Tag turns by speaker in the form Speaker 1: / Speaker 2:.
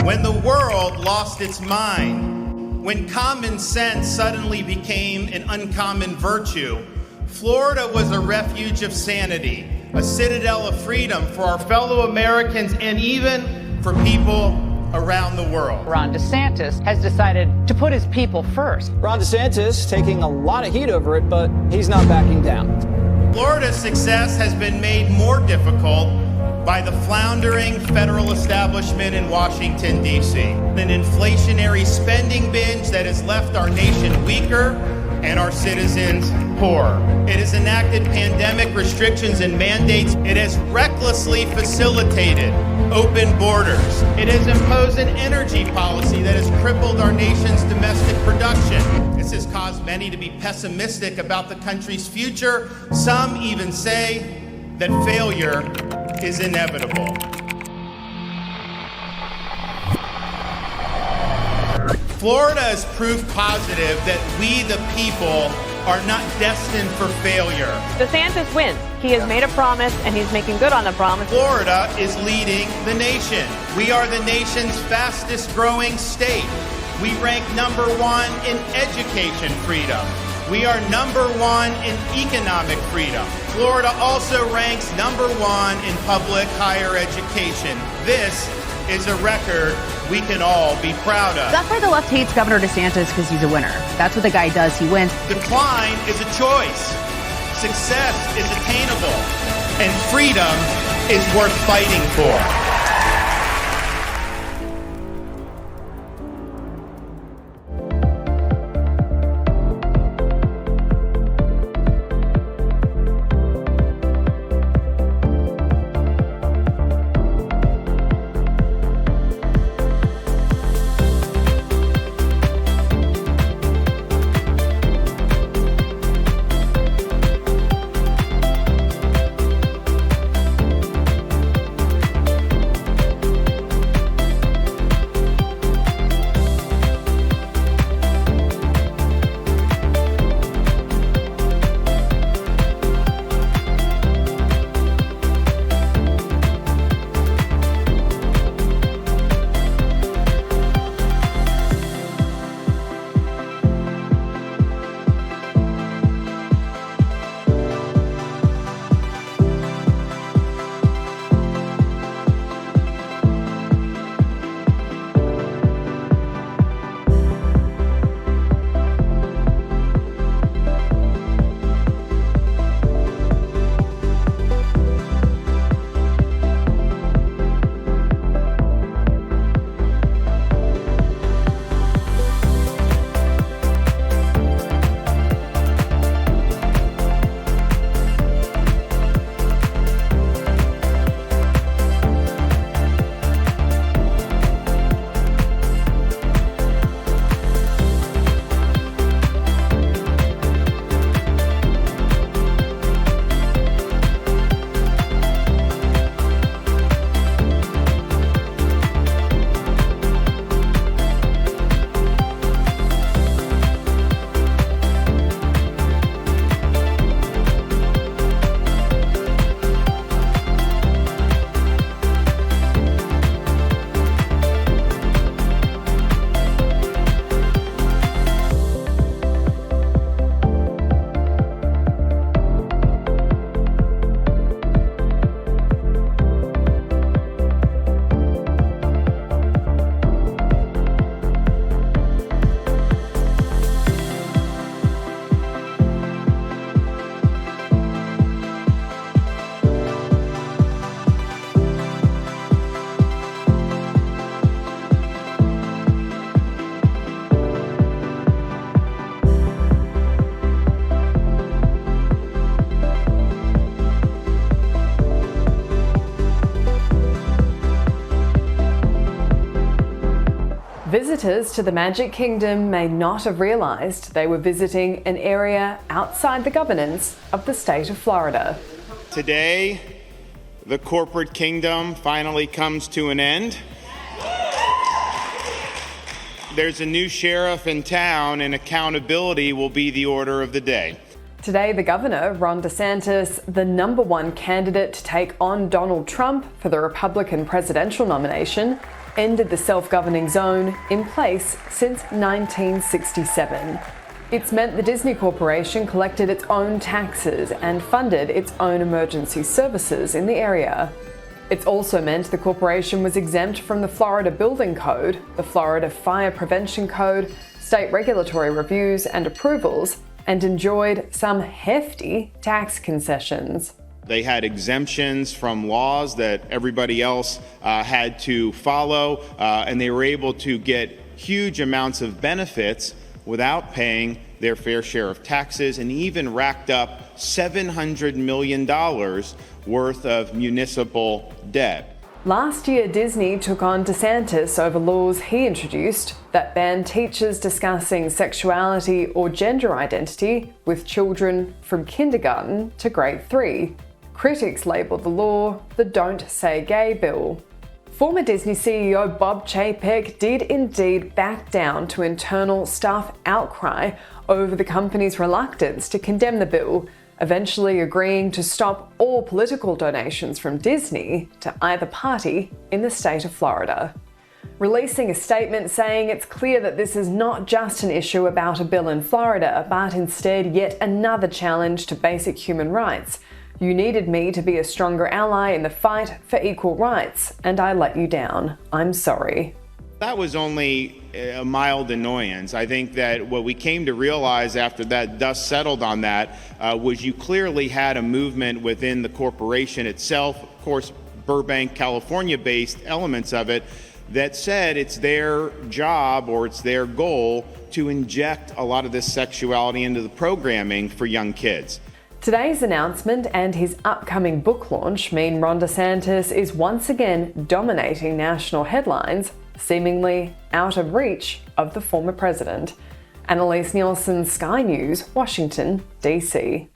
Speaker 1: When the world lost its mind, when common sense suddenly became an uncommon virtue, Florida was a refuge of sanity, a citadel of freedom for our fellow Americans and even for people around the world.
Speaker 2: Ron DeSantis has decided to put his people first.
Speaker 3: Ron DeSantis taking a lot of heat over it, but he's not backing down.
Speaker 1: Florida's success has been made more difficult by the floundering federal establishment in Washington, D.C. An inflationary spending binge that has left our nation weaker and our citizens poorer. It has enacted pandemic restrictions and mandates. It has recklessly facilitated open borders. It has imposed an energy policy that has crippled our nation's domestic production. This has caused many to be pessimistic about the country's future. Some even say that failure is inevitable. Florida is proof positive that we, the people, are not destined for failure.
Speaker 4: DeSantis wins. He has made a promise, and he's making good on the promise.
Speaker 1: Florida is leading the nation. We are the nation's fastest growing state. We rank number 1 in education freedom. We are number 1 in economic freedom. Florida also ranks number 1 in public higher education. This is a record we can all be proud of.
Speaker 5: That's why the left hates Governor DeSantis, because he's a winner. That's what the guy does. He wins.
Speaker 1: Decline is a choice. Success is attainable. And freedom is worth fighting for.
Speaker 6: Visitors to the Magic Kingdom may not have realized they were visiting an area outside the governance of the state of Florida.
Speaker 1: Today, the corporate kingdom finally comes to an end. There's a new sheriff in town, and accountability will be the order of the day.
Speaker 6: Today, the governor, Ron DeSantis, the #1 candidate to take on Donald Trump for the Republican presidential nomination, ended the self-governing zone in place since 1967. It's meant the Disney Corporation collected its own taxes and funded its own emergency services in the area. It's also meant the corporation was exempt from the Florida Building Code, the Florida Fire Prevention Code, state regulatory reviews and approvals, and enjoyed some hefty tax concessions.
Speaker 1: They had exemptions from laws that everybody else had to follow, and they were able to get huge amounts of benefits without paying their fair share of taxes, and even racked up $700 million worth of municipal debt.
Speaker 6: Last year, Disney took on DeSantis over laws he introduced that ban teachers discussing sexuality or gender identity with children from kindergarten to grade 3. Critics labelled the law the Don't Say Gay bill. Former Disney CEO Bob Chapek did indeed back down to internal staff outcry over the company's reluctance to condemn the bill, eventually agreeing to stop all political donations from Disney to either party in the state of Florida. Releasing a statement saying it's clear that this is not just an issue about a bill in Florida, but instead yet another challenge to basic human rights. You needed me to be a stronger ally in the fight for equal rights, and I let you down. I'm sorry.
Speaker 1: That was only a mild annoyance. I think that what we came to realize after that dust settled on that was you clearly had a movement within the corporation itself, of course, Burbank, California-based elements of it, that said it's their job or it's their goal to inject a lot of this sexuality into the programming for young kids.
Speaker 6: Today's announcement and his upcoming book launch mean Ron DeSantis is once again dominating national headlines, seemingly out of reach of the former president. Annalise Nielsen, Sky News, Washington, D.C.